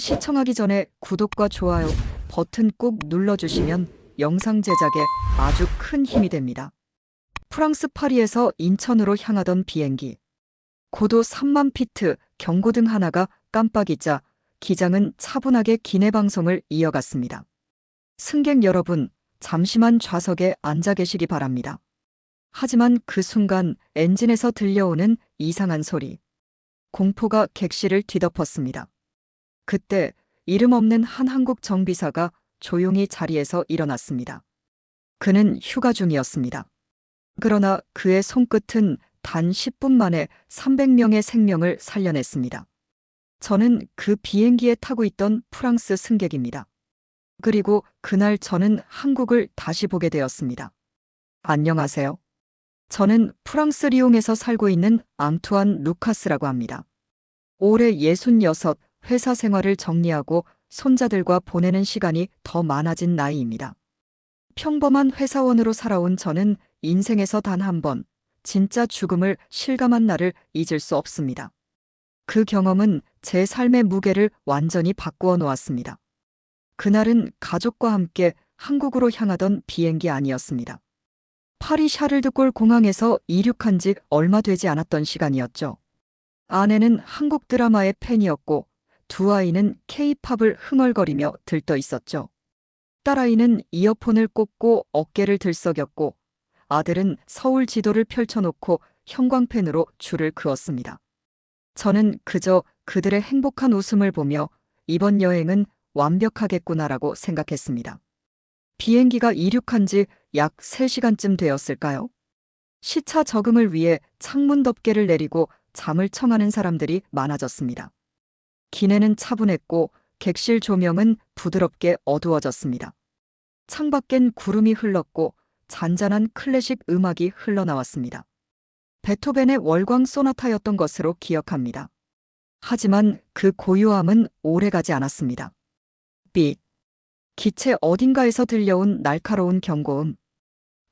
시청하기 전에 구독과 좋아요 버튼 꼭 눌러주시면 영상 제작에 아주 큰 힘이 됩니다. 프랑스 파리에서 인천으로 향하던 비행기. 고도 3만 피트 경고등 하나가 깜빡이자 기장은 차분하게 기내 방송을 이어갔습니다. 승객 여러분, 잠시만 좌석에 앉아 계시기 바랍니다. 하지만 그 순간 엔진에서 들려오는 이상한 소리. 공포가 객실을 뒤덮었습니다. 그때 이름 없는 한 한국 정비사가 조용히 자리에서 일어났습니다. 그는 휴가 중이었습니다. 그러나 그의 손끝은 단 10분 만에 300명의 생명을 살려냈습니다. 저는 그 비행기에 타고 있던 프랑스 승객입니다. 그리고 그날 저는 한국을 다시 보게 되었습니다. 안녕하세요. 저는 프랑스 리옹에서 살고 있는 앙투안 루카스라고 합니다. 올해 66, 회사 생활을 정리하고 손자들과 보내는 시간이 더 많아진 나이입니다. 평범한 회사원으로 살아온 저는 인생에서 단 한 번, 진짜 죽음을 실감한 날을 잊을 수 없습니다. 그 경험은 제 삶의 무게를 완전히 바꾸어 놓았습니다. 그날은 가족과 함께 한국으로 향하던 비행기 아니었습니다. 파리 샤를드골 공항에서 이륙한 지 얼마 되지 않았던 시간이었죠. 아내는 한국 드라마의 팬이었고 두 아이는 K-팝을 흥얼거리며 들떠 있었죠. 딸아이는 이어폰을 꽂고 어깨를 들썩였고 아들은 서울 지도를 펼쳐놓고 형광펜으로 줄을 그었습니다. 저는 그저 그들의 행복한 웃음을 보며 이번 여행은 완벽하겠구나라고 생각했습니다. 비행기가 이륙한 지 약 3시간쯤 되었을까요? 시차 적응을 위해 창문 덮개를 내리고 잠을 청하는 사람들이 많아졌습니다. 기내는 차분했고 객실 조명은 부드럽게 어두워졌습니다. 창밖엔 구름이 흘렀고 잔잔한 클래식 음악이 흘러나왔습니다. 베토벤의 월광 소나타였던 것으로 기억합니다. 하지만 그 고요함은 오래가지 않았습니다. 빛. 기체 어딘가에서 들려온 날카로운 경고음.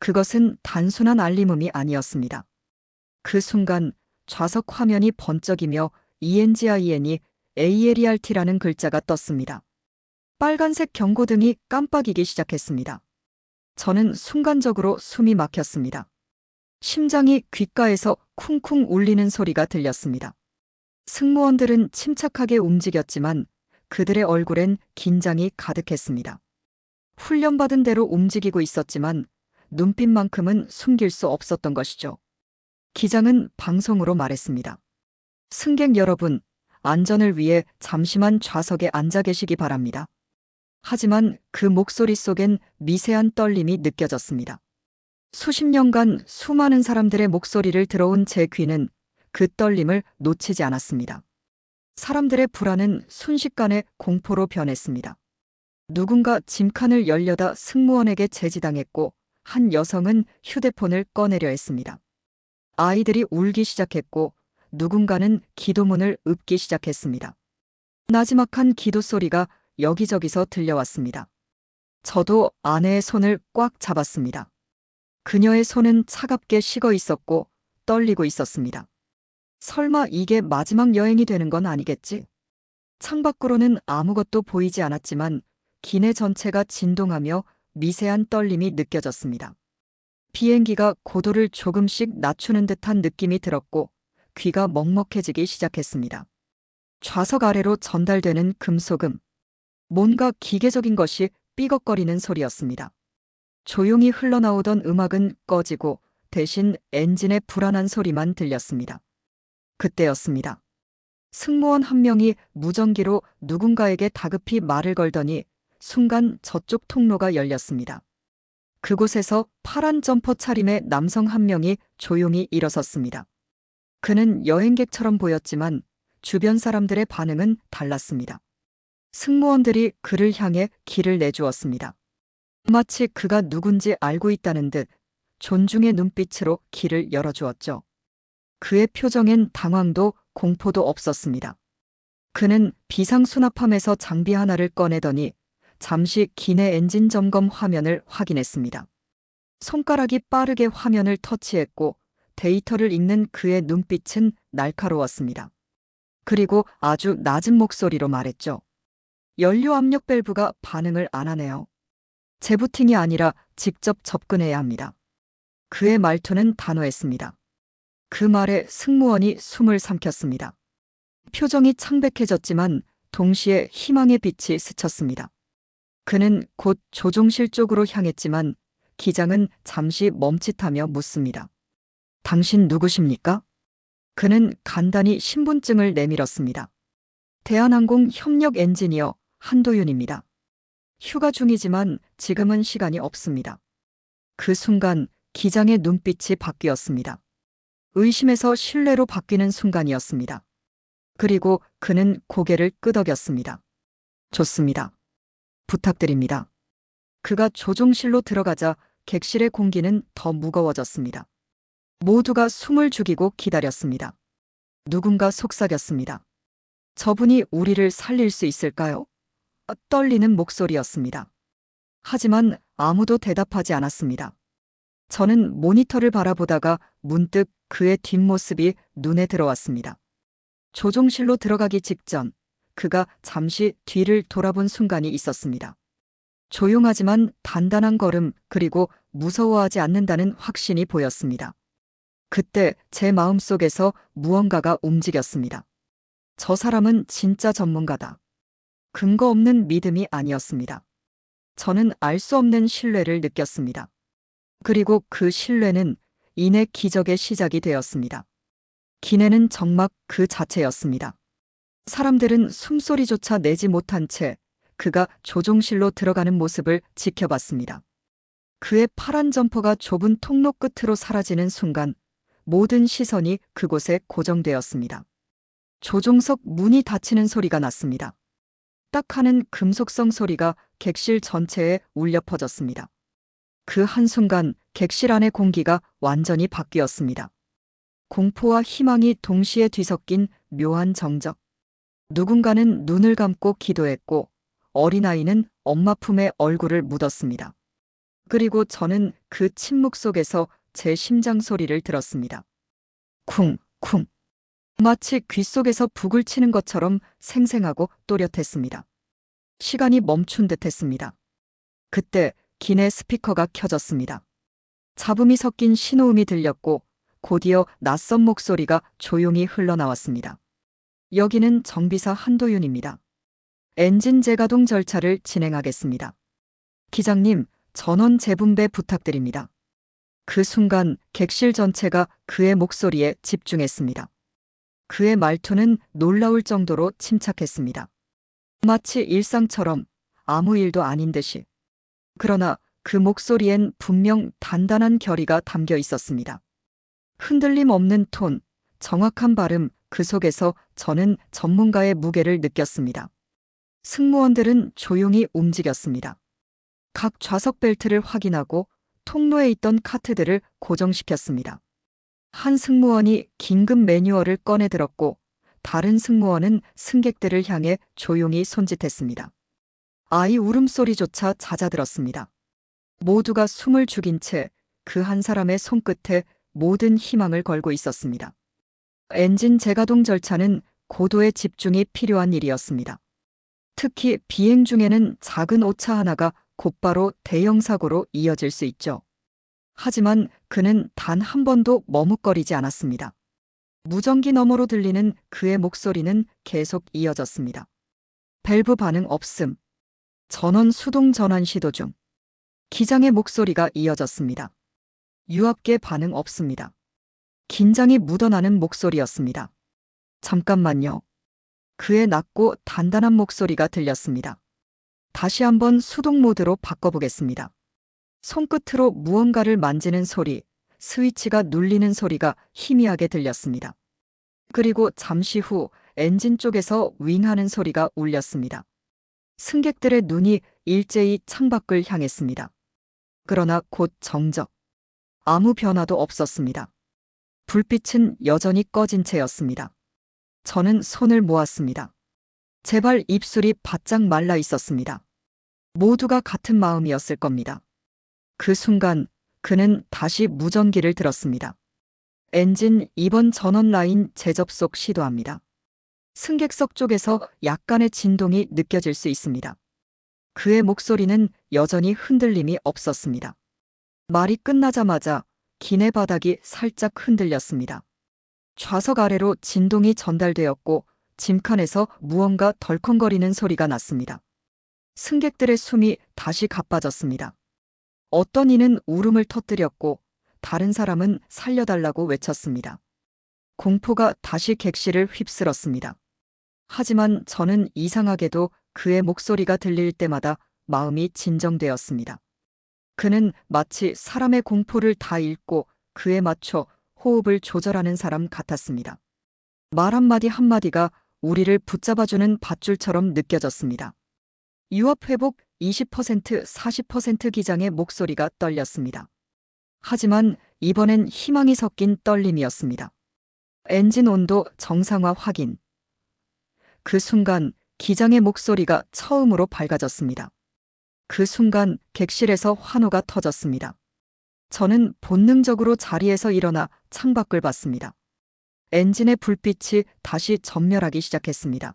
그것은 단순한 알림음이 아니었습니다. 그 순간 좌석 화면이 번쩍이며 ENGIN이 ALERT라는 글자가 떴습니다. 빨간색 경고등이 깜빡이기 시작했습니다. 저는 순간적으로 숨이 막혔습니다. 심장이 귓가에서 쿵쿵 울리는 소리가 들렸습니다. 승무원들은 침착하게 움직였지만 그들의 얼굴엔 긴장이 가득했습니다. 훈련받은 대로 움직이고 있었지만 눈빛만큼은 숨길 수 없었던 것이죠. 기장은 방송으로 말했습니다. 승객 여러분, 안전을 위해 잠시만 좌석에 앉아 계시기 바랍니다. 하지만 그 목소리 속엔 미세한 떨림이 느껴졌습니다. 수십 년간 수많은 사람들의 목소리를 들어온 제 귀는 그 떨림을 놓치지 않았습니다. 사람들의 불안은 순식간에 공포로 변했습니다. 누군가 짐칸을 열려다 승무원에게 제지당했고 한 여성은 휴대폰을 꺼내려 했습니다. 아이들이 울기 시작했고 누군가는 기도문을 읊기 시작했습니다. 나지막한 기도 소리가 여기저기서 들려왔습니다. 저도 아내의 손을 꽉 잡았습니다. 그녀의 손은 차갑게 식어 있었고 떨리고 있었습니다. 설마 이게 마지막 여행이 되는 건 아니겠지? 창밖으로는 아무것도 보이지 않았지만 기내 전체가 진동하며 미세한 떨림이 느껴졌습니다. 비행기가 고도를 조금씩 낮추는 듯한 느낌이 들었고 귀가 먹먹해지기 시작했습니다. 좌석 아래로 전달되는 금속음. 뭔가 기계적인 것이 삐걱거리는 소리였습니다. 조용히 흘러나오던 음악은 꺼지고 대신 엔진의 불안한 소리만 들렸습니다. 그때였습니다. 승무원 한 명이 무전기로 누군가에게 다급히 말을 걸더니 순간 저쪽 통로가 열렸습니다. 그곳에서 파란 점퍼 차림의 남성 한 명이 조용히 일어섰습니다. 그는 여행객처럼 보였지만 주변 사람들의 반응은 달랐습니다. 승무원들이 그를 향해 길을 내주었습니다. 마치 그가 누군지 알고 있다는 듯 존중의 눈빛으로 길을 열어주었죠. 그의 표정엔 당황도 공포도 없었습니다. 그는 비상수납함에서 장비 하나를 꺼내더니 잠시 기내 엔진 점검 화면을 확인했습니다. 손가락이 빠르게 화면을 터치했고 데이터를 읽는 그의 눈빛은 날카로웠습니다. 그리고 아주 낮은 목소리로 말했죠. 연료 압력 밸브가 반응을 안 하네요. 재부팅이 아니라 직접 접근해야 합니다. 그의 말투는 단호했습니다. 그 말에 승무원이 숨을 삼켰습니다. 표정이 창백해졌지만 동시에 희망의 빛이 스쳤습니다. 그는 곧 조종실 쪽으로 향했지만 기장은 잠시 멈칫하며 묻습니다. 당신 누구십니까? 그는 간단히 신분증을 내밀었습니다. 대한항공 협력 엔지니어 한도윤입니다. 휴가 중이지만 지금은 시간이 없습니다. 그 순간 기장의 눈빛이 바뀌었습니다. 의심에서 신뢰로 바뀌는 순간이었습니다. 그리고 그는 고개를 끄덕였습니다. 좋습니다. 부탁드립니다. 그가 조종실로 들어가자 객실의 공기는 더 무거워졌습니다. 모두가 숨을 죽이고 기다렸습니다. 누군가 속삭였습니다. 저분이 우리를 살릴 수 있을까요? 떨리는 목소리였습니다. 하지만 아무도 대답하지 않았습니다. 저는 모니터를 바라보다가 문득 그의 뒷모습이 눈에 들어왔습니다. 조종실로 들어가기 직전 그가 잠시 뒤를 돌아본 순간이 있었습니다. 조용하지만 단단한 걸음 그리고 무서워하지 않는다는 확신이 보였습니다. 그때 제 마음속에서 무언가가 움직였습니다. 저 사람은 진짜 전문가다. 근거 없는 믿음이 아니었습니다. 저는 알 수 없는 신뢰를 느꼈습니다. 그리고 그 신뢰는 이내 기적의 시작이 되었습니다. 기내는 정막 그 자체였습니다. 사람들은 숨소리조차 내지 못한 채 그가 조종실로 들어가는 모습을 지켜봤습니다. 그의 파란 점퍼가 좁은 통로 끝으로 사라지는 순간 모든 시선이 그곳에 고정되었습니다. 조종석 문이 닫히는 소리가 났습니다. 딱 하는 금속성 소리가 객실 전체에 울려 퍼졌습니다. 그 한순간 객실 안의 공기가 완전히 바뀌었습니다. 공포와 희망이 동시에 뒤섞인 묘한 정적. 누군가는 눈을 감고 기도했고 어린아이는 엄마 품에 얼굴을 묻었습니다. 그리고 저는 그 침묵 속에서 제 심장 소리를 들었습니다. 쿵, 쿵. 마치 귓속에서 북을 치는 것처럼 생생하고 또렷했습니다. 시간이 멈춘 듯 했습니다. 그때 기내 스피커가 켜졌습니다. 잡음이 섞인 신호음이 들렸고 곧이어 낯선 목소리가 조용히 흘러나왔습니다. 여기는 정비사 한도윤입니다. 엔진 재가동 절차를 진행하겠습니다. 기장님, 전원 재분배 부탁드립니다. 그 순간 객실 전체가 그의 목소리에 집중했습니다. 그의 말투는 놀라울 정도로 침착했습니다. 마치 일상처럼 아무 일도 아닌 듯이. 그러나 그 목소리엔 분명 단단한 결의가 담겨 있었습니다. 흔들림 없는 톤, 정확한 발음, 그 속에서 저는 전문가의 무게를 느꼈습니다. 승무원들은 조용히 움직였습니다. 각 좌석 벨트를 확인하고 통로에 있던 카트들을 고정시켰습니다. 한 승무원이 긴급 매뉴얼을 꺼내 들었고 다른 승무원은 승객들을 향해 조용히 손짓했습니다. 아이 울음소리조차 잦아들었습니다. 모두가 숨을 죽인 채 그 한 사람의 손끝에 모든 희망을 걸고 있었습니다. 엔진 재가동 절차는 고도의 집중이 필요한 일이었습니다. 특히 비행 중에는 작은 오차 하나가 곧바로 대형 사고로 이어질 수 있죠. 하지만 그는 단 한 번도 머뭇거리지 않았습니다. 무전기 너머로 들리는 그의 목소리는 계속 이어졌습니다. 밸브 반응 없음. 전원 수동 전환 시도 중. 기장의 목소리가 이어졌습니다. 유압계 반응 없습니다. 긴장이 묻어나는 목소리였습니다. 잠깐만요. 그의 낮고 단단한 목소리가 들렸습니다. 다시 한번 수동 모드로 바꿔보겠습니다. 손끝으로 무언가를 만지는 소리, 스위치가 눌리는 소리가 희미하게 들렸습니다. 그리고 잠시 후 엔진 쪽에서 윙하는 소리가 울렸습니다. 승객들의 눈이 일제히 창밖을 향했습니다. 그러나 곧 정적. 아무 변화도 없었습니다. 불빛은 여전히 꺼진 채였습니다. 저는 손을 모았습니다. 제발 입술이 바짝 말라 있었습니다. 모두가 같은 마음이었을 겁니다. 그 순간 그는 다시 무전기를 들었습니다. 엔진 2번 전원 라인 재접속 시도합니다. 승객석 쪽에서 약간의 진동이 느껴질 수 있습니다. 그의 목소리는 여전히 흔들림이 없었습니다. 말이 끝나자마자 기내 바닥이 살짝 흔들렸습니다. 좌석 아래로 진동이 전달되었고 짐칸에서 무언가 덜컹거리는 소리가 났습니다. 승객들의 숨이 다시 가빠졌습니다. 어떤 이는 울음을 터뜨렸고 다른 사람은 살려달라고 외쳤습니다. 공포가 다시 객실을 휩쓸었습니다. 하지만 저는 이상하게도 그의 목소리가 들릴 때마다 마음이 진정되었습니다. 그는 마치 사람의 공포를 다 읽고 그에 맞춰 호흡을 조절하는 사람 같았습니다. 말 한마디 한마디가 우리를 붙잡아주는 밧줄처럼 느껴졌습니다. 유압회복 20%, 40% 기장의 목소리가 떨렸습니다. 하지만 이번엔 희망이 섞인 떨림이었습니다. 엔진 온도 정상화 확인. 그 순간 기장의 목소리가 처음으로 밝아졌습니다. 그 순간 객실에서 환호가 터졌습니다. 저는 본능적으로 자리에서 일어나 창밖을 봤습니다. 엔진의 불빛이 다시 전멸하기 시작했습니다.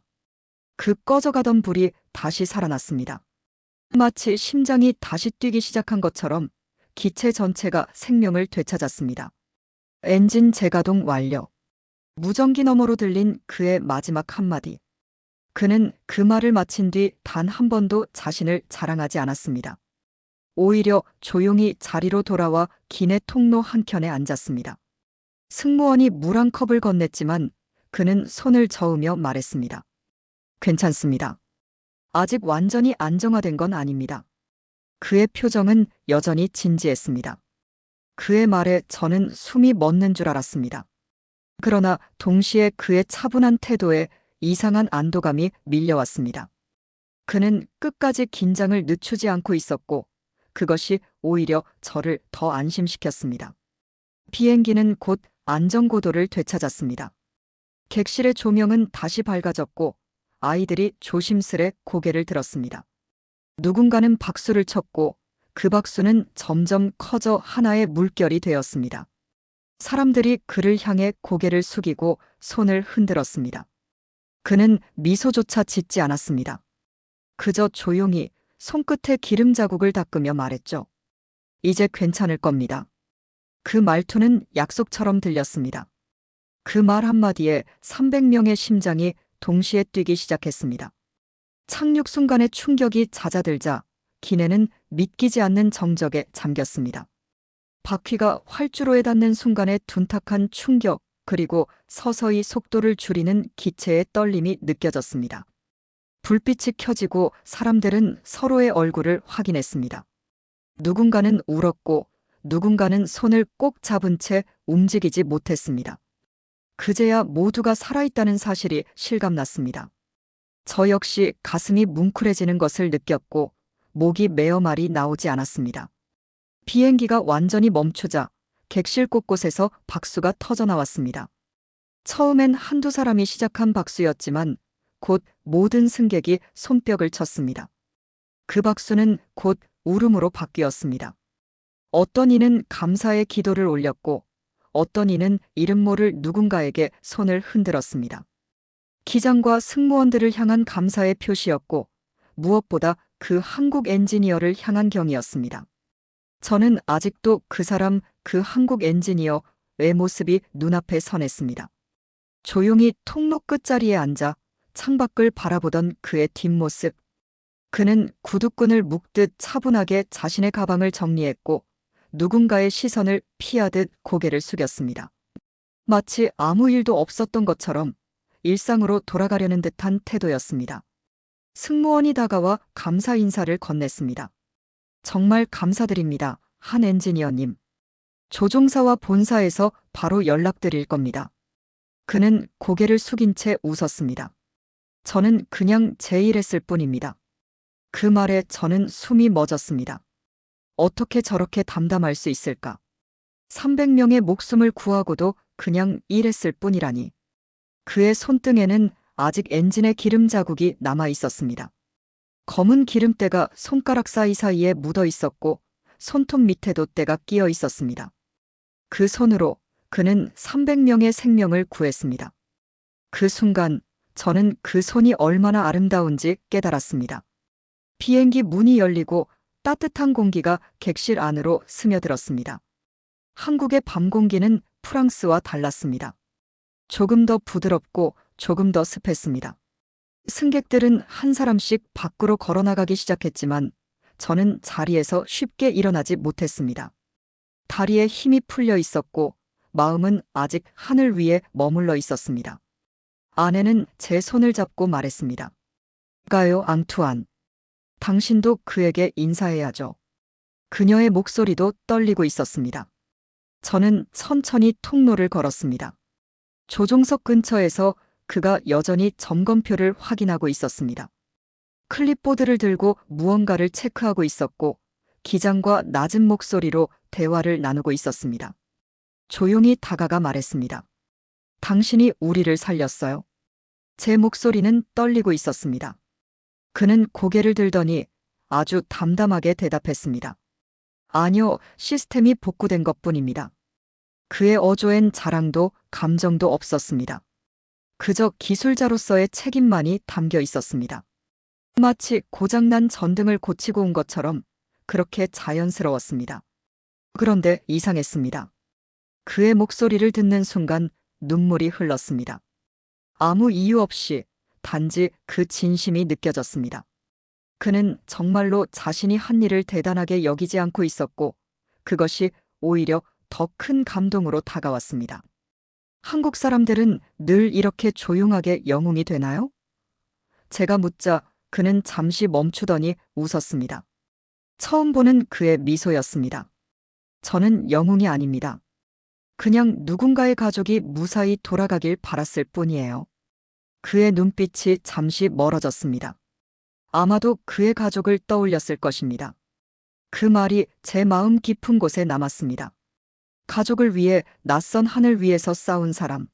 그 꺼져가던 불이 다시 살아났습니다. 마치 심장이 다시 뛰기 시작한 것처럼 기체 전체가 생명을 되찾았습니다. 엔진 재가동 완료. 무전기 너머로 들린 그의 마지막 한마디. 그는 그 말을 마친 뒤 단 한 번도 자신을 자랑하지 않았습니다. 오히려 조용히 자리로 돌아와 기내 통로 한켠에 앉았습니다. 승무원이 물 한 컵을 건넸지만 그는 손을 저으며 말했습니다. 괜찮습니다. 아직 완전히 안정화된 건 아닙니다. 그의 표정은 여전히 진지했습니다. 그의 말에 저는 숨이 멎는 줄 알았습니다. 그러나 동시에 그의 차분한 태도에 이상한 안도감이 밀려왔습니다. 그는 끝까지 긴장을 늦추지 않고 있었고 그것이 오히려 저를 더 안심시켰습니다. 비행기는 곧 안전고도를 되찾았습니다. 객실의 조명은 다시 밝아졌고 아이들이 조심스레 고개를 들었습니다. 누군가는 박수를 쳤고 그 박수는 점점 커져 하나의 물결이 되었습니다. 사람들이 그를 향해 고개를 숙이고 손을 흔들었습니다. 그는 미소조차 짓지 않았습니다. 그저 조용히 손끝에 기름 자국을 닦으며 말했죠. 이제 괜찮을 겁니다. 그 말투는 약속처럼 들렸습니다. 그 말 한마디에 300명의 심장이 동시에 뛰기 시작했습니다. 착륙 순간의 충격이 잦아들자 기내는 믿기지 않는 정적에 잠겼습니다. 바퀴가 활주로에 닿는 순간의 둔탁한 충격 그리고 서서히 속도를 줄이는 기체의 떨림이 느껴졌습니다. 불빛이 켜지고 사람들은 서로의 얼굴을 확인했습니다. 누군가는 울었고 누군가는 손을 꼭 잡은 채 움직이지 못했습니다. 그제야 모두가 살아있다는 사실이 실감났습니다. 저 역시 가슴이 뭉클해지는 것을 느꼈고 목이 메어 말이 나오지 않았습니다. 비행기가 완전히 멈추자 객실 곳곳에서 박수가 터져나왔습니다. 처음엔 한두 사람이 시작한 박수였지만 곧 모든 승객이 손뼉을 쳤습니다. 그 박수는 곧 울음으로 바뀌었습니다. 어떤 이는 감사의 기도를 올렸고 어떤 이는 이름 모를 누군가에게 손을 흔들었습니다. 기장과 승무원들을 향한 감사의 표시였고 무엇보다 그 한국 엔지니어를 향한 경이었습니다. 저는 아직도 그 사람, 그 한국 엔지니어의 모습이 눈앞에 선했습니다. 조용히 통로 끝자리에 앉아 창밖을 바라보던 그의 뒷모습. 그는 구두끈을 묶듯 차분하게 자신의 가방을 정리했고 누군가의 시선을 피하듯 고개를 숙였습니다. 마치 아무 일도 없었던 것처럼 일상으로 돌아가려는 듯한 태도였습니다. 승무원이 다가와 감사 인사를 건넸습니다. 정말 감사드립니다, 한 엔지니어님. 조종사와 본사에서 바로 연락드릴 겁니다. 그는 고개를 숙인 채 웃었습니다. 저는 그냥 제 일 했을 뿐입니다. 그 말에 저는 숨이 멎었습니다. 어떻게 저렇게 담담할 수 있을까? 300명의 목숨을 구하고도 그냥 일했을 뿐이라니. 그의 손등에는 아직 엔진의 기름 자국이 남아 있었습니다. 검은 기름때가 손가락 사이사이에 묻어 있었고 손톱 밑에도 때가 끼어 있었습니다. 그 손으로 그는 300명의 생명을 구했습니다. 그 순간 저는 그 손이 얼마나 아름다운지 깨달았습니다. 비행기 문이 열리고 따뜻한 공기가 객실 안으로 스며들었습니다. 한국의 밤 공기는 프랑스와 달랐습니다. 조금 더 부드럽고 조금 더 습했습니다. 승객들은 한 사람씩 밖으로 걸어나가기 시작했지만 저는 자리에서 쉽게 일어나지 못했습니다. 다리에 힘이 풀려 있었고 마음은 아직 하늘 위에 머물러 있었습니다. 아내는 제 손을 잡고 말했습니다. 가요, 앙투안. 당신도 그에게 인사해야죠. 그녀의 목소리도 떨리고 있었습니다. 저는 천천히 통로를 걸었습니다. 조종석 근처에서 그가 여전히 점검표를 확인하고 있었습니다. 클립보드를 들고 무언가를 체크하고 있었고 기장과 낮은 목소리로 대화를 나누고 있었습니다. 조용히 다가가 말했습니다. 당신이 우리를 살렸어요. 제 목소리는 떨리고 있었습니다. 그는 고개를 들더니 아주 담담하게 대답했습니다. 아니요, 시스템이 복구된 것뿐입니다. 그의 어조엔 자랑도 감정도 없었습니다. 그저 기술자로서의 책임만이 담겨 있었습니다. 마치 고장난 전등을 고치고 온 것처럼 그렇게 자연스러웠습니다. 그런데 이상했습니다. 그의 목소리를 듣는 순간 눈물이 흘렀습니다. 아무 이유 없이 단지 그 진심이 느껴졌습니다. 그는 정말로 자신이 한 일을 대단하게 여기지 않고 있었고 그것이 오히려 더 큰 감동으로 다가왔습니다. 한국 사람들은 늘 이렇게 조용하게 영웅이 되나요? 제가 묻자 그는 잠시 멈추더니 웃었습니다. 처음 보는 그의 미소였습니다. 저는 영웅이 아닙니다. 그냥 누군가의 가족이 무사히 돌아가길 바랐을 뿐이에요. 그의 눈빛이 잠시 멀어졌습니다. 아마도 그의 가족을 떠올렸을 것입니다. 그 말이 제 마음 깊은 곳에 남았습니다. 가족을 위해 낯선 하늘 위에서 싸운 사람.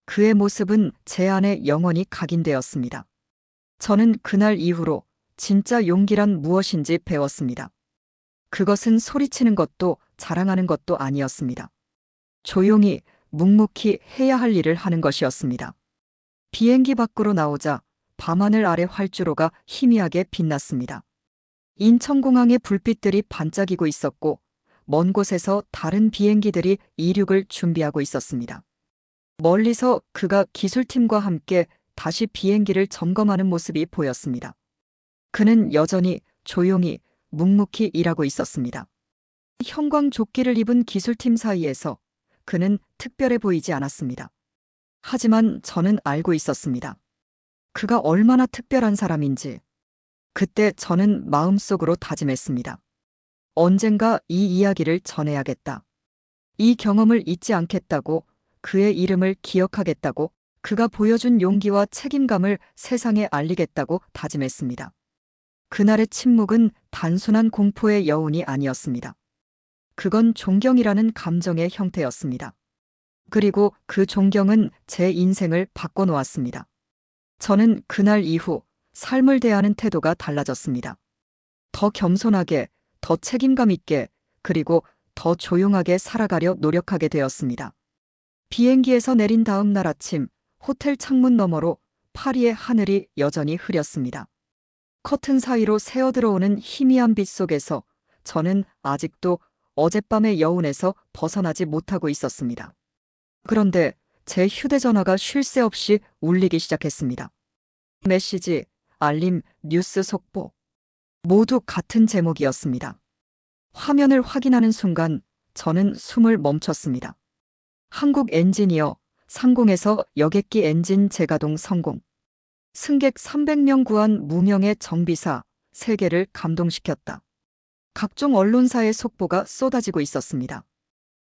그의 모습은 제 안에 영원히 각인되었습니다. 저는 그날 이후로 진짜 용기란 무엇인지 배웠습니다. 그것은 소리치는 것도 자랑하는 것도 아니었습니다. 조용히 묵묵히 해야 할 일을 하는 것이었습니다. 비행기 밖으로 나오자 밤하늘 아래 활주로가 희미하게 빛났습니다. 인천공항의 불빛들이 반짝이고 있었고 먼 곳에서 다른 비행기들이 이륙을 준비하고 있었습니다. 멀리서 그가 기술팀과 함께 다시 비행기를 점검하는 모습이 보였습니다. 그는 여전히 조용히 묵묵히 일하고 있었습니다. 형광조끼를 입은 기술팀 사이에서 그는 특별해 보이지 않았습니다. 하지만 저는 알고 있었습니다. 그가 얼마나 특별한 사람인지. 그때 저는 마음속으로 다짐했습니다. 언젠가 이 이야기를 전해야겠다. 이 경험을 잊지 않겠다고, 그의 이름을 기억하겠다고, 그가 보여준 용기와 책임감을 세상에 알리겠다고 다짐했습니다. 그날의 침묵은 단순한 공포의 여운이 아니었습니다. 그건 존경이라는 감정의 형태였습니다. 그리고 그 존경은 제 인생을 바꿔놓았습니다. 저는 그날 이후 삶을 대하는 태도가 달라졌습니다. 더 겸손하게, 더 책임감 있게, 그리고 더 조용하게 살아가려 노력하게 되었습니다. 비행기에서 내린 다음 날 아침, 호텔 창문 너머로 파리의 하늘이 여전히 흐렸습니다. 커튼 사이로 새어들어오는 희미한 빛 속에서 저는 아직도 어젯밤의 여운에서 벗어나지 못하고 있었습니다. 그런데 제 휴대전화가 쉴 새 없이 울리기 시작했습니다. 메시지, 알림, 뉴스 속보. 모두 같은 제목이었습니다. 화면을 확인하는 순간 저는 숨을 멈췄습니다. 한국 엔지니어, 상공에서 여객기 엔진 재가동 성공. 승객 300명 구한 무명의 정비사, 세계를 감동시켰다. 각종 언론사의 속보가 쏟아지고 있었습니다.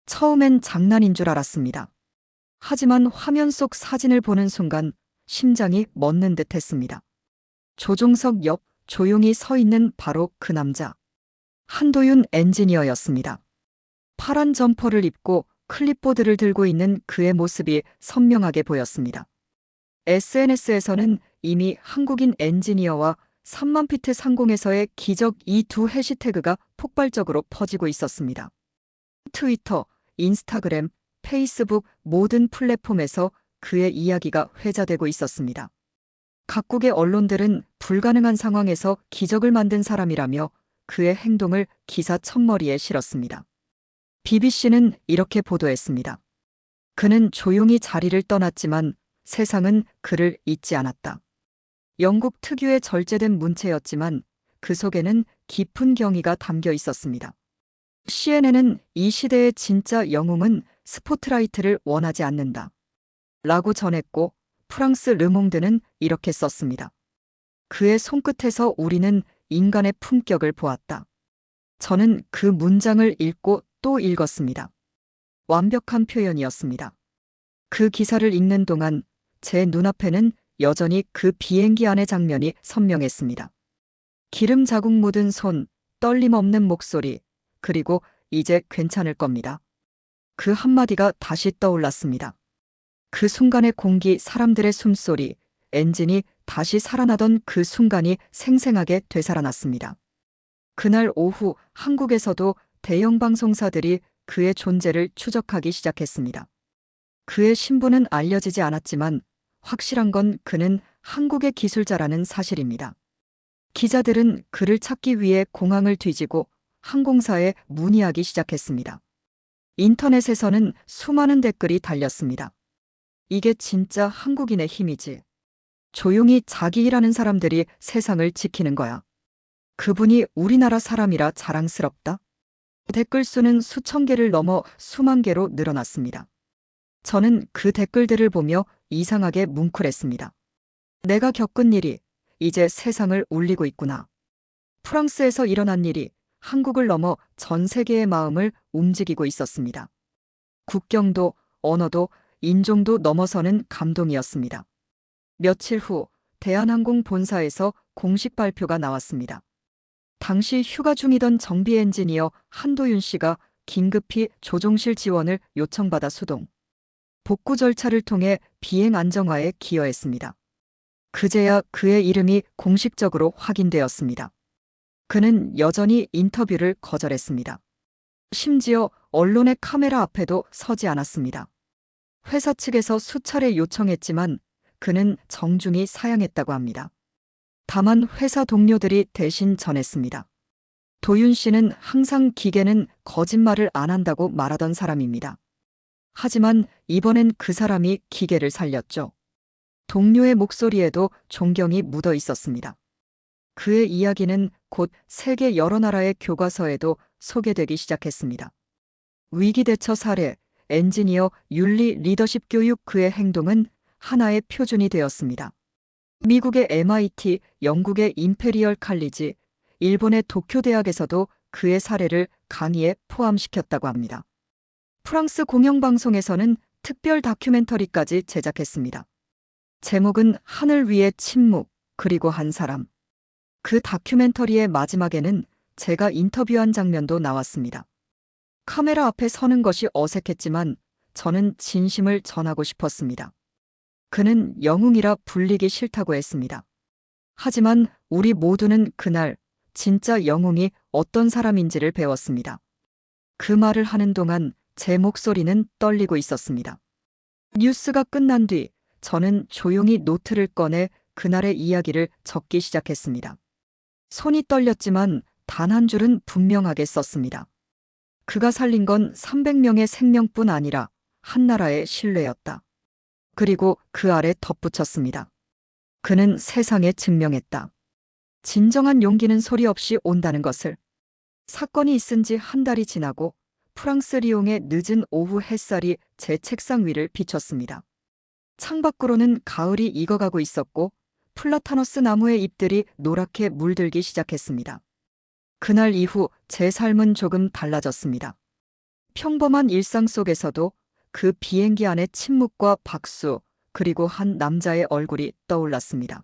처음엔 장난인 줄 알았습니다. 하지만 화면 속 사진을 보는 순간 심장이 멎는 듯 했습니다. 조종석 옆 조용히 서 있는 바로 그 남자. 한도윤 엔지니어였습니다. 파란 점퍼를 입고 클립보드를 들고 있는 그의 모습이 선명하게 보였습니다. SNS에서는 이미 한국인 엔지니어와 3만 피트 상공에서의 기적 이 두 해시태그가 폭발적으로 퍼지고 있었습니다. 트위터, 인스타그램, 페이스북 모든 플랫폼에서 그의 이야기가 회자되고 있었습니다. 각국의 언론들은 불가능한 상황에서 기적을 만든 사람이라며 그의 행동을 기사 첫머리에 실었습니다. BBC는 이렇게 보도했습니다. 그는 조용히 자리를 떠났지만 세상은 그를 잊지 않았다. 영국 특유의 절제된 문체였지만 그 속에는 깊은 경의가 담겨 있었습니다. CNN은 이 시대의 진짜 영웅은 스포트라이트를 원하지 않는다. 라고 전했고 프랑스 르몽드는 이렇게 썼습니다. 그의 손끝에서 우리는 인간의 품격을 보았다. 저는 그 문장을 읽고 또 읽었습니다. 완벽한 표현이었습니다. 그 기사를 읽는 동안 제 눈앞에는 여전히 그 비행기 안의 장면이 선명했습니다. 기름 자국 묻은 손, 떨림 없는 목소리, 그리고 이제 괜찮을 겁니다. 그 한마디가 다시 떠올랐습니다. 그 순간의 공기, 사람들의 숨소리, 엔진이 다시 살아나던 그 순간이 생생하게 되살아났습니다. 그날 오후 한국에서도 대형 방송사들이 그의 존재를 추적하기 시작했습니다. 그의 신분은 알려지지 않았지만 확실한 건 그는 한국의 기술자라는 사실입니다. 기자들은 그를 찾기 위해 공항을 뒤지고 항공사에 문의하기 시작했습니다. 인터넷에서는 수많은 댓글이 달렸습니다. 이게 진짜 한국인의 힘이지. 조용히 자기 일하는 사람들이 세상을 지키는 거야. 그분이 우리나라 사람이라 자랑스럽다. 댓글 수는 수천 개를 넘어 수만 개로 늘어났습니다. 저는 그 댓글들을 보며 이상하게 뭉클했습니다. 내가 겪은 일이 이제 세상을 울리고 있구나. 프랑스에서 일어난 일이 한국을 넘어 전 세계의 마음을 움직이고 있었습니다. 국경도, 언어도, 인종도 넘어서는 감동이었습니다. 며칠 후 대한항공 본사에서 공식 발표가 나왔습니다. 당시 휴가 중이던 정비 엔지니어 한도윤 씨가 긴급히 조종실 지원을 요청받아 수동, 복구 절차를 통해 비행 안정화에 기여했습니다. 그제야 그의 이름이 공식적으로 확인되었습니다. 그는 여전히 인터뷰를 거절했습니다. 심지어 언론의 카메라 앞에도 서지 않았습니다. 회사 측에서 수차례 요청했지만 그는 정중히 사양했다고 합니다. 다만 회사 동료들이 대신 전했습니다. 도윤 씨는 항상 기계는 거짓말을 안 한다고 말하던 사람입니다. 하지만 이번엔 그 사람이 기계를 살렸죠. 동료의 목소리에도 존경이 묻어 있었습니다. 그의 이야기는 곧 세계 여러 나라의 교과서에도 소개되기 시작했습니다. 위기 대처 사례, 엔지니어 윤리 리더십 교육, 그의 행동은 하나의 표준이 되었습니다. 미국의 MIT, 영국의 임페리얼 칼리지, 일본의 도쿄 대학에서도 그의 사례를 강의에 포함시켰다고 합니다. 프랑스 공영방송에서는 특별 다큐멘터리까지 제작했습니다. 제목은 하늘 위의 침묵, 그리고 한 사람. 그 다큐멘터리의 마지막에는 제가 인터뷰한 장면도 나왔습니다. 카메라 앞에 서는 것이 어색했지만 저는 진심을 전하고 싶었습니다. 그는 영웅이라 불리기 싫다고 했습니다. 하지만 우리 모두는 그날 진짜 영웅이 어떤 사람인지를 배웠습니다. 그 말을 하는 동안 제 목소리는 떨리고 있었습니다. 뉴스가 끝난 뒤 저는 조용히 노트를 꺼내 그날의 이야기를 적기 시작했습니다. 손이 떨렸지만 단 한 줄은 분명하게 썼습니다. 그가 살린 건 300명의 생명뿐 아니라 한 나라의 신뢰였다. 그리고 그 아래 덧붙였습니다. 그는 세상에 증명했다. 진정한 용기는 소리 없이 온다는 것을. 사건이 있은 지 한 달이 지나고 프랑스 리옹의 늦은 오후 햇살이 제 책상 위를 비췄습니다. 창밖으로는 가을이 익어가고 있었고 플라타너스 나무의 잎들이 노랗게 물들기 시작했습니다. 그날 이후 제 삶은 조금 달라졌습니다. 평범한 일상 속에서도 그 비행기 안의 침묵과 박수, 그리고 한 남자의 얼굴이 떠올랐습니다.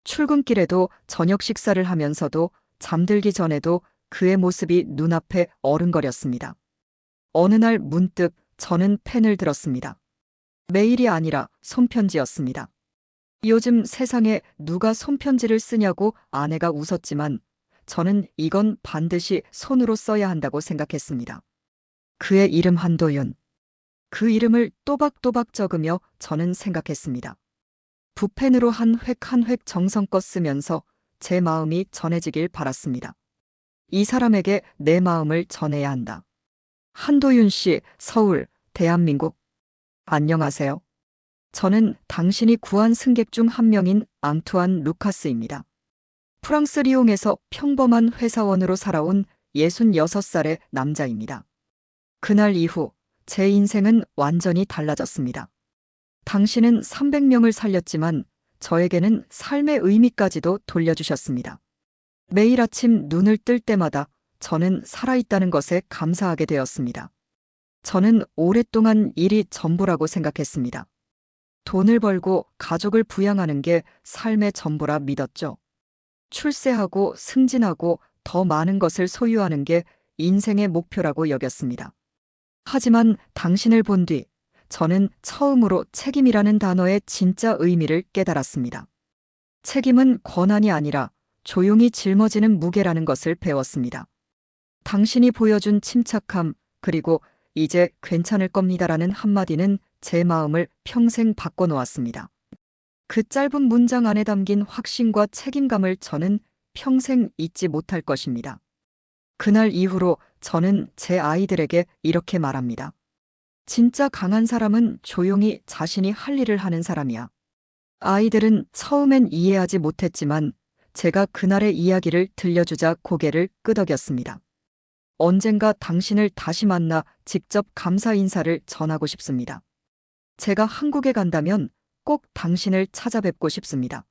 출근길에도 저녁 식사를 하면서도 잠들기 전에도 그의 모습이 눈앞에 어른거렸습니다. 어느 날 문득 저는 펜을 들었습니다. 메일이 아니라 손편지였습니다. 요즘 세상에 누가 손편지를 쓰냐고 아내가 웃었지만 저는 이건 반드시 손으로 써야 한다고 생각했습니다. 그의 이름 한도윤. 그 이름을 또박또박 적으며 저는 생각했습니다. 붓펜으로 한 획 한 획 정성껏 쓰면서 제 마음이 전해지길 바랐습니다. 이 사람에게 내 마음을 전해야 한다. 한도윤 씨, 서울, 대한민국. 안녕하세요. 저는 당신이 구한 승객 중 한 명인 앙투안 루카스입니다. 프랑스 리옹에서 평범한 회사원으로 살아온 66살의 남자입니다. 그날 이후 제 인생은 완전히 달라졌습니다. 당신은 300명을 살렸지만 저에게는 삶의 의미까지도 돌려주셨습니다. 매일 아침 눈을 뜰 때마다 저는 살아있다는 것에 감사하게 되었습니다. 저는 오랫동안 일이 전부라고 생각했습니다. 돈을 벌고 가족을 부양하는 게 삶의 전부라 믿었죠. 출세하고 승진하고 더 많은 것을 소유하는 게 인생의 목표라고 여겼습니다. 하지만 당신을 본 뒤 저는 처음으로 책임이라는 단어의 진짜 의미를 깨달았습니다. 책임은 권한이 아니라 조용히 짊어지는 무게라는 것을 배웠습니다. 당신이 보여준 침착함, 그리고 이제 괜찮을 겁니다라는 한마디는 제 마음을 평생 바꿔놓았습니다. 그 짧은 문장 안에 담긴 확신과 책임감을 저는 평생 잊지 못할 것입니다. 그날 이후로 저는 제 아이들에게 이렇게 말합니다. 진짜 강한 사람은 조용히 자신이 할 일을 하는 사람이야. 아이들은 처음엔 이해하지 못했지만 제가 그날의 이야기를 들려주자 고개를 끄덕였습니다. 언젠가 당신을 다시 만나 직접 감사 인사를 전하고 싶습니다. 제가 한국에 간다면 꼭 당신을 찾아뵙고 싶습니다.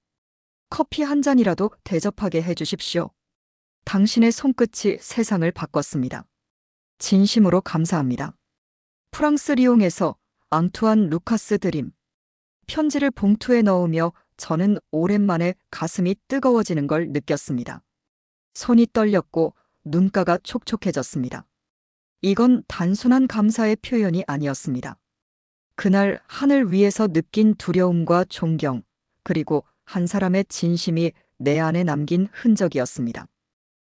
커피 한 잔이라도 대접하게 해주십시오. 당신의 손끝이 세상을 바꿨습니다. 진심으로 감사합니다. 프랑스 리옹에서 앙투안 루카스 드림. 편지를 봉투에 넣으며 저는 오랜만에 가슴이 뜨거워지는 걸 느꼈습니다. 손이 떨렸고 눈가가 촉촉해졌습니다. 이건 단순한 감사의 표현이 아니었습니다. 그날 하늘 위에서 느낀 두려움과 존경, 그리고 한 사람의 진심이 내 안에 남긴 흔적이었습니다.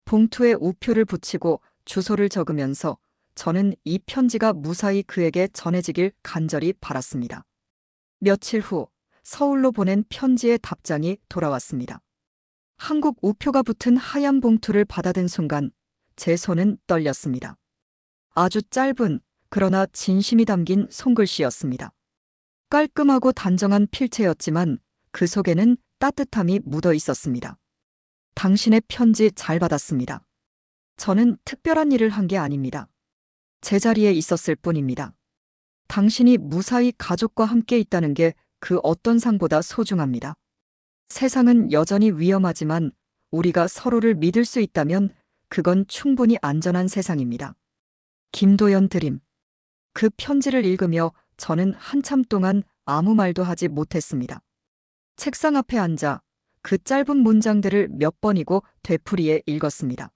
봉투에 우표를 붙이고 주소를 적으면서 저는 이 편지가 무사히 그에게 전해지길 간절히 바랐습니다. 며칠 후 서울로 보낸 편지의 답장이 돌아왔습니다. 한국 우표가 붙은 하얀 봉투를 받아든 순간 제 손은 떨렸습니다. 아주 짧은 그러나 진심이 담긴 손글씨였습니다. 깔끔하고 단정한 필체였지만 그 속에는 따뜻함이 묻어 있었습니다. 당신의 편지 잘 받았습니다. 저는 특별한 일을 한 게 아닙니다. 제자리에 있었을 뿐입니다. 당신이 무사히 가족과 함께 있다는 게 그 어떤 상보다 소중합니다. 세상은 여전히 위험하지만 우리가 서로를 믿을 수 있다면 그건 충분히 안전한 세상입니다. 김도연 드림. 그 편지를 읽으며 저는 한참 동안 아무 말도 하지 못했습니다. 책상 앞에 앉아 그 짧은 문장들을 몇 번이고 되풀이해 읽었습니다.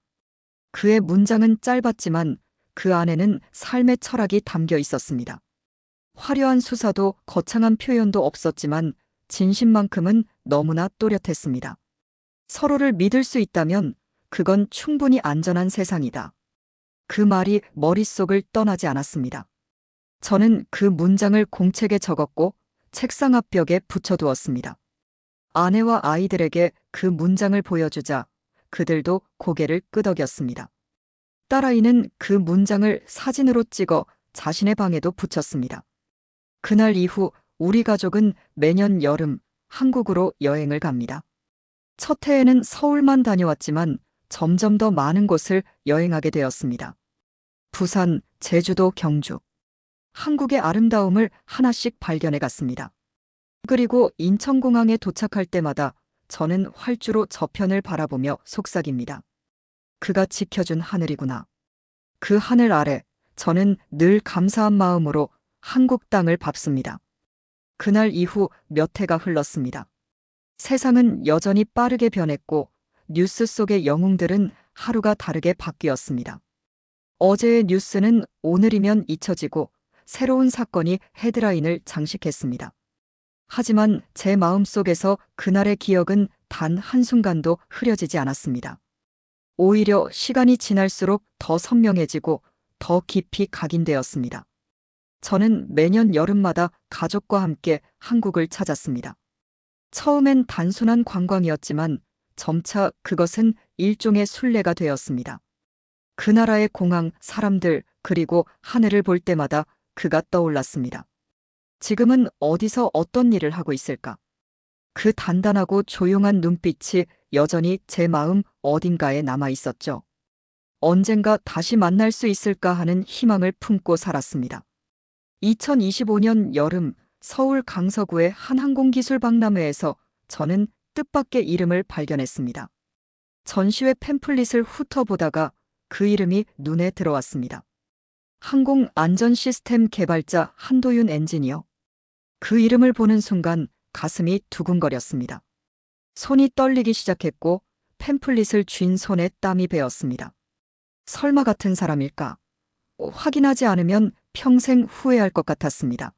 그의 문장은 짧았지만 그 안에는 삶의 철학이 담겨 있었습니다. 화려한 수사도 거창한 표현도 없었지만 진심만큼은 너무나 또렷했습니다. 서로를 믿을 수 있다면 그건 충분히 안전한 세상이다. 그 말이 머릿속을 떠나지 않았습니다. 저는 그 문장을 공책에 적었고 책상 앞 벽에 붙여두었습니다. 아내와 아이들에게 그 문장을 보여주자 그들도 고개를 끄덕였습니다. 딸아이는 그 문장을 사진으로 찍어 자신의 방에도 붙였습니다. 그날 이후 우리 가족은 매년 여름 한국으로 여행을 갑니다. 첫 해에는 서울만 다녀왔지만 점점 더 많은 곳을 여행하게 되었습니다. 부산, 제주도, 경주. 한국의 아름다움을 하나씩 발견해 갔습니다. 그리고 인천공항에 도착할 때마다 저는 활주로 저편을 바라보며 속삭입니다. 그가 지켜준 하늘이구나. 그 하늘 아래 저는 늘 감사한 마음으로 한국 땅을 밟습니다. 그날 이후 몇 해가 흘렀습니다. 세상은 여전히 빠르게 변했고 뉴스 속의 영웅들은 하루가 다르게 바뀌었습니다. 어제의 뉴스는 오늘이면 잊혀지고 새로운 사건이 헤드라인을 장식했습니다. 하지만 제 마음속에서 그날의 기억은 단 한순간도 흐려지지 않았습니다. 오히려 시간이 지날수록 더 선명해지고 더 깊이 각인되었습니다. 저는 매년 여름마다 가족과 함께 한국을 찾았습니다. 처음엔 단순한 관광이었지만 점차 그것은 일종의 순례가 되었습니다. 그 나라의 공항, 사람들, 그리고 하늘을 볼 때마다 그가 떠올랐습니다. 지금은 어디서 어떤 일을 하고 있을까? 그 단단하고 조용한 눈빛이 여전히 제 마음 어딘가에 남아 있었죠. 언젠가 다시 만날 수 있을까 하는 희망을 품고 살았습니다. 2025년 여름 서울 강서구의 한 항공기술박람회에서 저는 뜻밖의 이름을 발견했습니다. 전시회 팸플릿을 훑어보다가 그 이름이 눈에 들어왔습니다. 항공안전시스템 개발자 한도윤 엔지니어. 그 이름을 보는 순간 가슴이 두근거렸습니다. 손이 떨리기 시작했고 팸플릿을 쥔 손에 땀이 배었습니다. 설마 같은 사람일까? 확인하지 않으면 평생 후회할 것 같았습니다.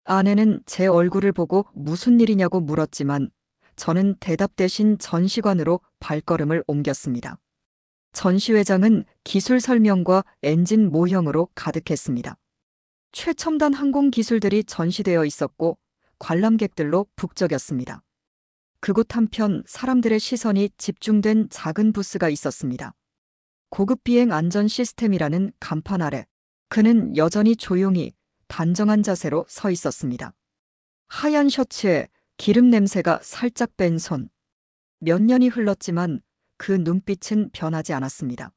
아내는 제 얼굴을 보고 무슨 일이냐고 물었지만 저는 대답 대신 전시관으로 발걸음을 옮겼습니다. 전시회장은 기술 설명과 엔진 모형으로 가득했습니다. 최첨단 항공 기술들이 전시되어 있었고 관람객들로 북적였습니다. 그곳 한편 사람들의 시선이 집중된 작은 부스가 있었습니다. 고급 비행 안전 시스템이라는 간판 아래 그는 여전히 조용히 단정한 자세로 서 있었습니다. 하얀 셔츠에 기름 냄새가 살짝 뺀 손. 몇 년이 흘렀지만 그 눈빛은 변하지 않았습니다.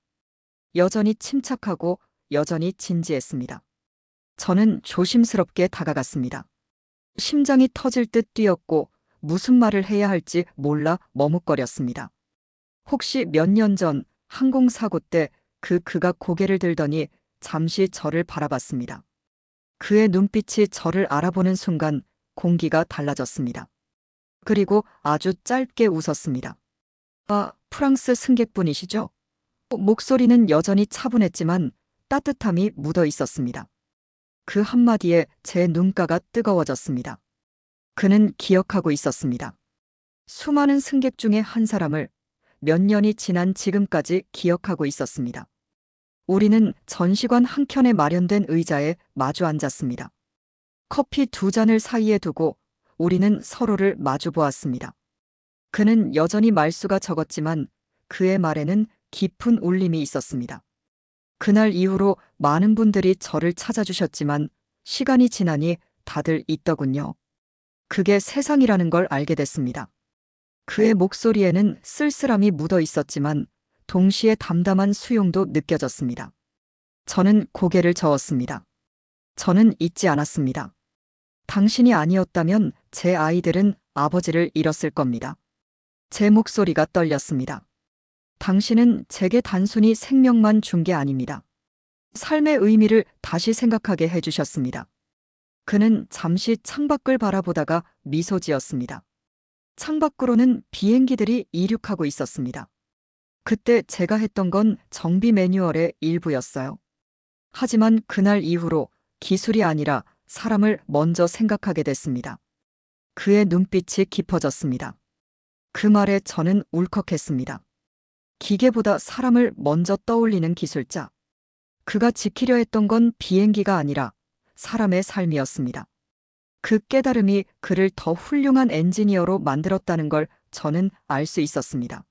여전히 침착하고 여전히 진지했습니다. 저는 조심스럽게 다가갔습니다. 심장이 터질 듯 뛰었고 무슨 말을 해야 할지 몰라 머뭇거렸습니다. 혹시 몇 년 전 항공사고 때 그가 고개를 들더니 잠시 저를 바라봤습니다. 그의 눈빛이 저를 알아보는 순간 공기가 달라졌습니다. 그리고 아주 짧게 웃었습니다. 아, 프랑스 승객분이시죠? 목소리는 여전히 차분했지만 따뜻함이 묻어 있었습니다. 그 한마디에 제 눈가가 뜨거워졌습니다. 그는 기억하고 있었습니다. 수많은 승객 중에 한 사람을 몇 년이 지난 지금까지 기억하고 있었습니다. 우리는 전시관 한켠에 마련된 의자에 마주 앉았습니다. 커피 2잔을 사이에 두고 우리는 서로를 마주 보았습니다. 그는 여전히 말수가 적었지만 그의 말에는 깊은 울림이 있었습니다. 그날 이후로 많은 분들이 저를 찾아주셨지만 시간이 지나니 다들 있더군요. 그게 세상이라는 걸 알게 됐습니다. 그의 목소리에는 쓸쓸함이 묻어 있었지만 동시에 담담한 수용도 느껴졌습니다. 저는 고개를 저었습니다. 저는 잊지 않았습니다. 당신이 아니었다면 제 아이들은 아버지를 잃었을 겁니다. 제 목소리가 떨렸습니다. 당신은 제게 단순히 생명만 준 게 아닙니다. 삶의 의미를 다시 생각하게 해주셨습니다. 그는 잠시 창밖을 바라보다가 미소 지었습니다. 창밖으로는 비행기들이 이륙하고 있었습니다. 그때 제가 했던 건 정비 매뉴얼의 일부였어요. 하지만 그날 이후로 기술이 아니라 사람을 먼저 생각하게 됐습니다. 그의 눈빛이 깊어졌습니다. 그 말에 저는 울컥했습니다. 기계보다 사람을 먼저 떠올리는 기술자. 그가 지키려 했던 건 비행기가 아니라 사람의 삶이었습니다. 그 깨달음이 그를 더 훌륭한 엔지니어로 만들었다는 걸 저는 알 수 있었습니다.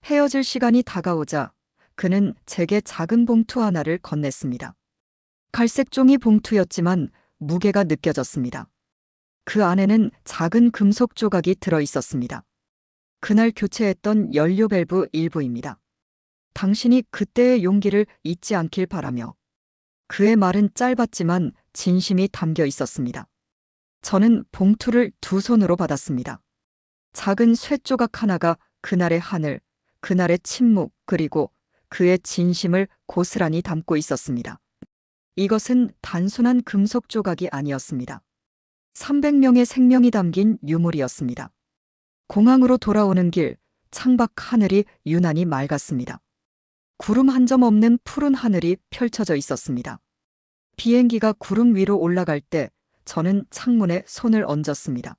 헤어질 시간이 다가오자 그는 제게 작은 봉투 하나를 건넸습니다. 갈색 종이 봉투였지만 무게가 느껴졌습니다. 그 안에는 작은 금속 조각이 들어 있었습니다. 그날 교체했던 연료 밸브 일부입니다. 당신이 그때의 용기를 잊지 않길 바라며. 그의 말은 짧았지만 진심이 담겨 있었습니다. 저는 봉투를 2손으로 받았습니다. 작은 쇠 조각 하나가 그날의 하늘, 그날의 침묵, 그리고 그의 진심을 고스란히 담고 있었습니다. 이것은 단순한 금속 조각이 아니었습니다. 300명의 생명이 담긴 유물이었습니다. 공항으로 돌아오는 길, 창밖 하늘이 유난히 맑았습니다. 구름 한 점 없는 푸른 하늘이 펼쳐져 있었습니다. 비행기가 구름 위로 올라갈 때 저는 창문에 손을 얹었습니다.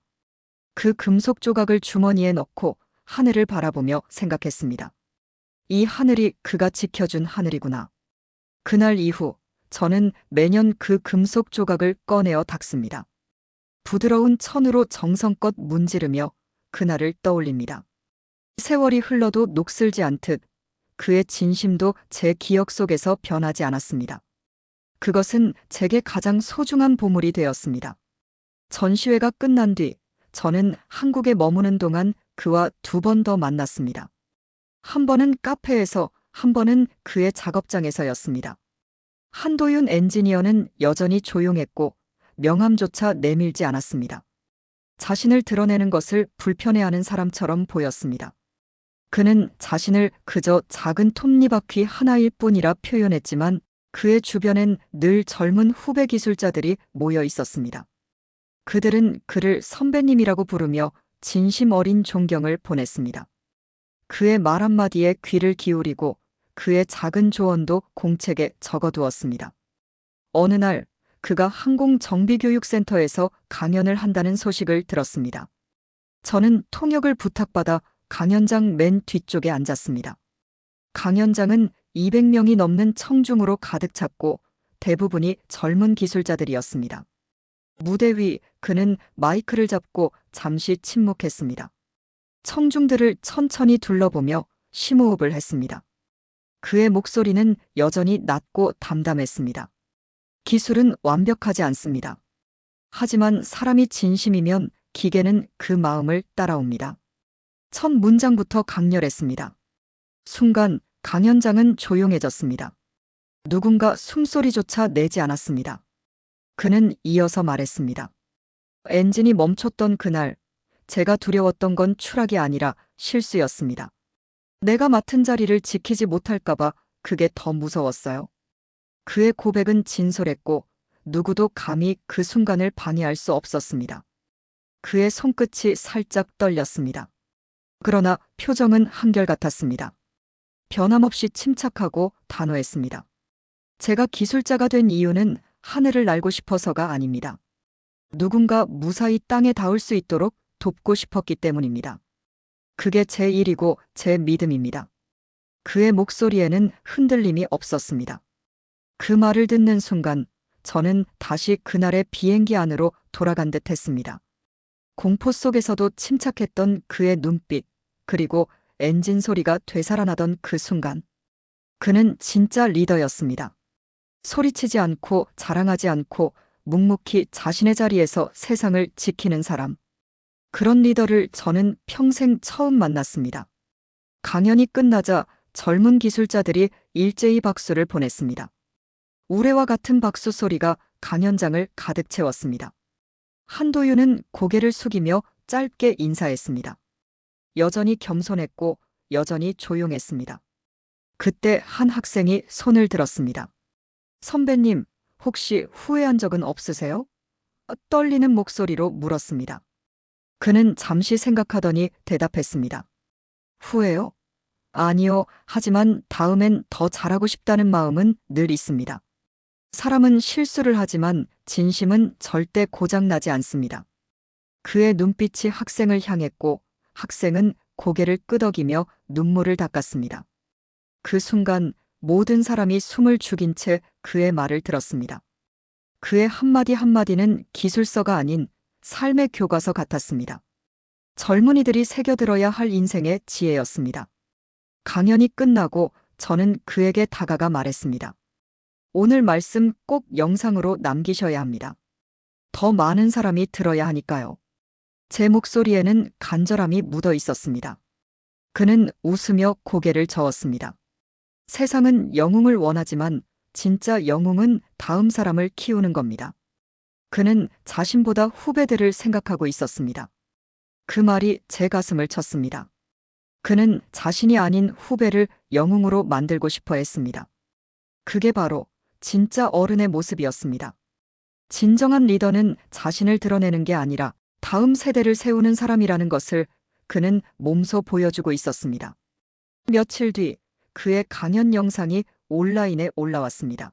그 금속 조각을 주머니에 넣고 하늘을 바라보며 생각했습니다. 이 하늘이 그가 지켜준 하늘이구나. 그날 이후 저는 매년 그 금속 조각을 꺼내어 닦습니다. 부드러운 천으로 정성껏 문지르며 그날을 떠올립니다. 세월이 흘러도 녹슬지 않듯 그의 진심도 제 기억 속에서 변하지 않았습니다. 그것은 제게 가장 소중한 보물이 되었습니다. 전시회가 끝난 뒤 저는 한국에 머무는 동안 그와 2번 더 만났습니다. 한 번은 카페에서, 한 번은 그의 작업장에서였습니다. 한도윤 엔지니어는 여전히 조용했고 명함조차 내밀지 않았습니다. 자신을 드러내는 것을 불편해하는 사람처럼 보였습니다. 그는 자신을 그저 작은 톱니바퀴 하나일 뿐이라 표현했지만 그의 주변엔 늘 젊은 후배 기술자들이 모여 있었습니다. 그들은 그를 선배님이라고 부르며 진심 어린 존경을 보냈습니다. 그의 말 한마디에 귀를 기울이고 그의 작은 조언도 공책에 적어두었습니다. 어느 날 그가 항공정비교육센터에서 강연을 한다는 소식을 들었습니다. 저는 통역을 부탁받아 강연장 맨 뒤쪽에 앉았습니다. 강연장은 200명이 넘는 청중으로 가득 찼고 대부분이 젊은 기술자들이었습니다. 무대 위 그는 마이크를 잡고 잠시 침묵했습니다. 청중들을 천천히 둘러보며 심호흡을 했습니다. 그의 목소리는 여전히 낮고 담담했습니다. 기술은 완벽하지 않습니다. 하지만 사람이 진심이면 기계는 그 마음을 따라옵니다. 첫 문장부터 강렬했습니다. 순간 강연장은 조용해졌습니다. 누군가 숨소리조차 내지 않았습니다. 그는 이어서 말했습니다. 엔진이 멈췄던 그날, 제가 두려웠던 건 추락이 아니라 실수였습니다. 내가 맡은 자리를 지키지 못할까봐 그게 더 무서웠어요. 그의 고백은 진솔했고 누구도 감히 그 순간을 방해할 수 없었습니다. 그의 손끝이 살짝 떨렸습니다. 그러나 표정은 한결같았습니다. 변함없이 침착하고 단호했습니다. 제가 기술자가 된 이유는 하늘을 날고 싶어서가 아닙니다. 누군가 무사히 땅에 닿을 수 있도록 돕고 싶었기 때문입니다. 그게 제 일이고 제 믿음입니다. 그의 목소리에는 흔들림이 없었습니다. 그 말을 듣는 순간 저는 다시 그날의 비행기 안으로 돌아간 듯 했습니다. 공포 속에서도 침착했던 그의 눈빛, 그리고 엔진 소리가 되살아나던 그 순간. 그는 진짜 리더였습니다. 소리치지 않고 자랑하지 않고 묵묵히 자신의 자리에서 세상을 지키는 사람. 그런 리더를 저는 평생 처음 만났습니다. 강연이 끝나자 젊은 기술자들이 일제히 박수를 보냈습니다. 우레와 같은 박수 소리가 강연장을 가득 채웠습니다. 한도윤은 고개를 숙이며 짧게 인사했습니다. 여전히 겸손했고 여전히 조용했습니다. 그때 한 학생이 손을 들었습니다. 선배님, 혹시 후회한 적은 없으세요? 떨리는 목소리로 물었습니다. 그는 잠시 생각하더니 대답했습니다. 후회요? 아니요. 하지만 다음엔 더 잘하고 싶다는 마음은 늘 있습니다. 사람은 실수를 하지만 진심은 절대 고장나지 않습니다. 그의 눈빛이 학생을 향했고 학생은 고개를 끄덕이며 눈물을 닦았습니다. 그 순간 모든 사람이 숨을 죽인 채 그의 말을 들었습니다. 그의 한마디 한마디는 기술서가 아닌 삶의 교과서 같았습니다. 젊은이들이 새겨들어야 할 인생의 지혜였습니다. 강연이 끝나고 저는 그에게 다가가 말했습니다. 오늘 말씀 꼭 영상으로 남기셔야 합니다. 더 많은 사람이 들어야 하니까요. 제 목소리에는 간절함이 묻어 있었습니다. 그는 웃으며 고개를 저었습니다. 세상은 영웅을 원하지만 진짜 영웅은 다음 사람을 키우는 겁니다. 그는 자신보다 후배들을 생각하고 있었습니다. 그 말이 제 가슴을 쳤습니다. 그는 자신이 아닌 후배를 영웅으로 만들고 싶어 했습니다. 그게 바로 진짜 어른의 모습이었습니다. 진정한 리더는 자신을 드러내는 게 아니라 다음 세대를 세우는 사람이라는 것을 그는 몸소 보여주고 있었습니다. 며칠 뒤 그의 강연 영상이 온라인에 올라왔습니다.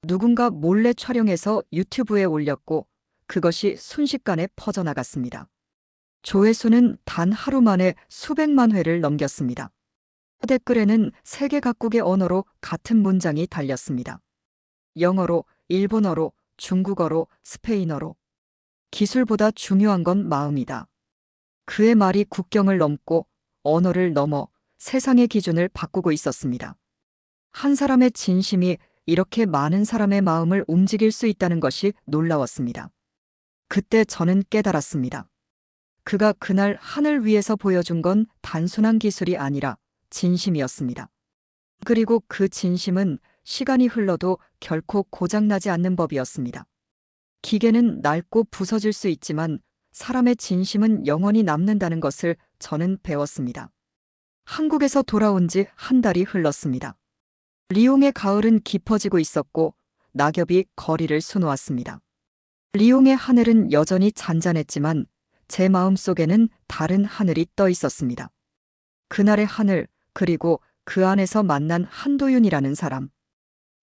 누군가 몰래 촬영해서 유튜브에 올렸고 그것이 순식간에 퍼져나갔습니다. 조회수는 단 하루 만에 수백만 회를 넘겼습니다. 댓글에는 세계 각국의 언어로 같은 문장이 달렸습니다. 영어로, 일본어로, 중국어로, 스페인어로. 기술보다 중요한 건 마음이다. 그의 말이 국경을 넘고 언어를 넘어 세상의 기준을 바꾸고 있었습니다. 한 사람의 진심이 이렇게 많은 사람의 마음을 움직일 수 있다는 것이 놀라웠습니다. 그때 저는 깨달았습니다. 그가 그날 하늘 위에서 보여준 건 단순한 기술이 아니라 진심이었습니다. 그리고 그 진심은 시간이 흘러도 결코 고장나지 않는 법이었습니다. 기계는 낡고 부서질 수 있지만 사람의 진심은 영원히 남는다는 것을 저는 배웠습니다. 한국에서 돌아온 지 한 달이 흘렀습니다. 리옹의 가을은 깊어지고 있었고 낙엽이 거리를 수놓았습니다. 리옹의 하늘은 여전히 잔잔했지만 제 마음속에는 다른 하늘이 떠 있었습니다. 그날의 하늘, 그리고 그 안에서 만난 한도윤이라는 사람.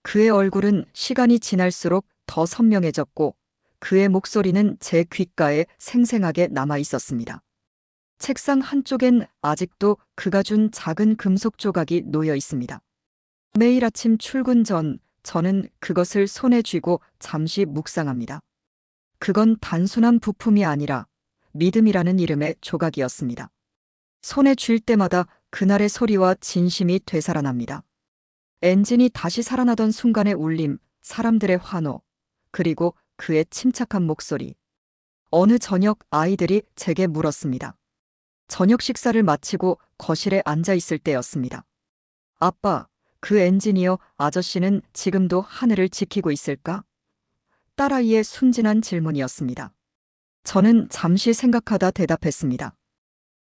그의 얼굴은 시간이 지날수록 더 선명해졌고 그의 목소리는 제 귓가에 생생하게 남아 있었습니다. 책상 한쪽엔 아직도 그가 준 작은 금속 조각이 놓여 있습니다. 매일 아침 출근 전 저는 그것을 손에 쥐고 잠시 묵상합니다. 그건 단순한 부품이 아니라 믿음이라는 이름의 조각이었습니다. 손에 쥘 때마다 그날의 소리와 진심이 되살아납니다. 엔진이 다시 살아나던 순간의 울림, 사람들의 환호, 그리고 그의 침착한 목소리. 어느 저녁 아이들이 제게 물었습니다. 저녁 식사를 마치고 거실에 앉아 있을 때였습니다. 아빠, 그 엔지니어 아저씨는 지금도 하늘을 지키고 있을까? 딸아이의 순진한 질문이었습니다. 저는 잠시 생각하다 대답했습니다.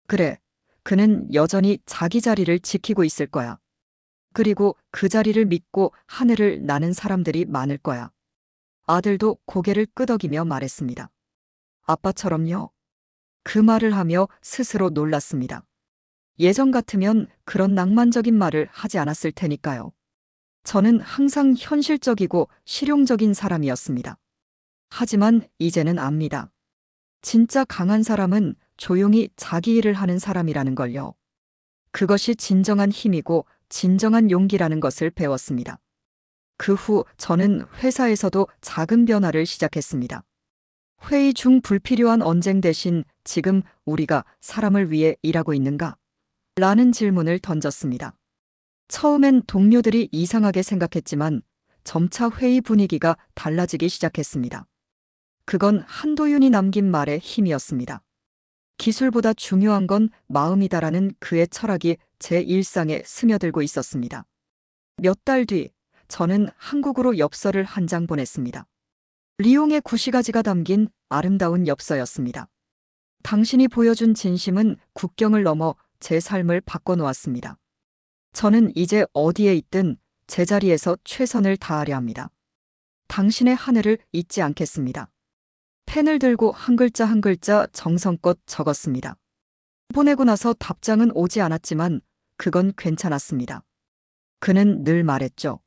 그래, 그는 여전히 자기 자리를 지키고 있을 거야. 그리고 그 자리를 믿고 하늘을 나는 사람들이 많을 거야. 아들도 고개를 끄덕이며 말했습니다. 아빠처럼요. 그 말을 하며 스스로 놀랐습니다. 예전 같으면 그런 낭만적인 말을 하지 않았을 테니까요. 저는 항상 현실적이고 실용적인 사람이었습니다. 하지만 이제는 압니다. 진짜 강한 사람은 조용히 자기 일을 하는 사람이라는 걸요. 그것이 진정한 힘이고 진정한 용기라는 것을 배웠습니다. 그 후 저는 회사에서도 작은 변화를 시작했습니다. 회의 중 불필요한 언쟁 대신 지금 우리가 사람을 위해 일하고 있는가? 라는 질문을 던졌습니다. 처음엔 동료들이 이상하게 생각했지만 점차 회의 분위기가 달라지기 시작했습니다. 그건 한도윤이 남긴 말의 힘이었습니다. 기술보다 중요한 건 마음이다라는 그의 철학이 제 일상에 스며들고 있었습니다. 몇 달 뒤, 저는 한국으로 엽서를 한 장 보냈습니다. 리옹의 구시가지가 담긴 아름다운 엽서였습니다. 당신이 보여준 진심은 국경을 넘어 제 삶을 바꿔놓았습니다. 저는 이제 어디에 있든 제자리에서 최선을 다하려 합니다. 당신의 하늘을 잊지 않겠습니다. 펜을 들고 한 글자 한 글자 정성껏 적었습니다. 보내고 나서 답장은 오지 않았지만 그건 괜찮았습니다. 그는 늘 말했죠.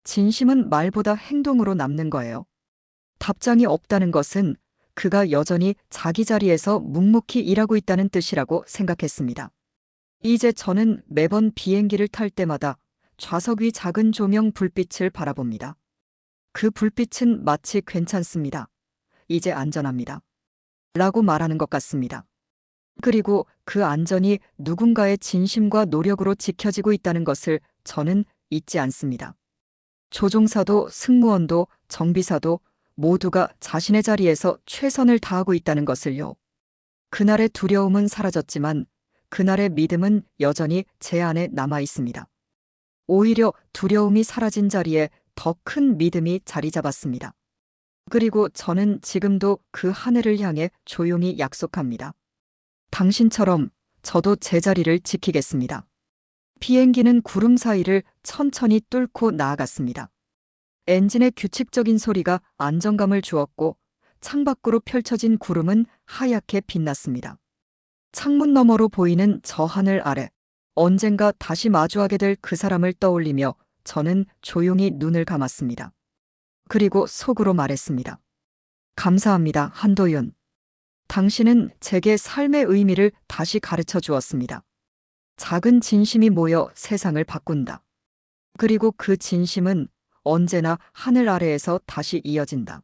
진심은 말보다 행동으로 남는 거예요. 답장이 없다는 것은 그가 여전히 자기 자리에서 묵묵히 일하고 있다는 뜻이라고 생각했습니다. 이제 저는 매번 비행기를 탈 때마다 좌석 위 작은 조명 불빛을 바라봅니다. 그 불빛은 마치 괜찮습니다. 이제 안전합니다. 라고 말하는 것 같습니다. 그리고 그 안전이 누군가의 진심과 노력으로 지켜지고 있다는 것을 저는 잊지 않습니다. 조종사도 승무원도 정비사도 모두가 자신의 자리에서 최선을 다하고 있다는 것을요. 그날의 두려움은 사라졌지만 그날의 믿음은 여전히 제 안에 남아 있습니다. 오히려 두려움이 사라진 자리에 더 큰 믿음이 자리 잡았습니다. 그리고 저는 지금도 그 하늘을 향해 조용히 약속합니다. 당신처럼 저도 제 자리를 지키겠습니다. 비행기는 구름 사이를 천천히 뚫고 나아갔습니다. 엔진의 규칙적인 소리가 안정감을 주었고 창밖으로 펼쳐진 구름은 하얗게 빛났습니다. 창문 너머로 보이는 저 하늘 아래 언젠가 다시 마주하게 될 그 사람을 떠올리며 저는 조용히 눈을 감았습니다. 그리고 속으로 말했습니다. 감사합니다, 한도윤. 당신은 제게 삶의 의미를 다시 가르쳐 주었습니다. 작은 진심이 모여 세상을 바꾼다. 그리고 그 진심은 언제나 하늘 아래에서 다시 이어진다.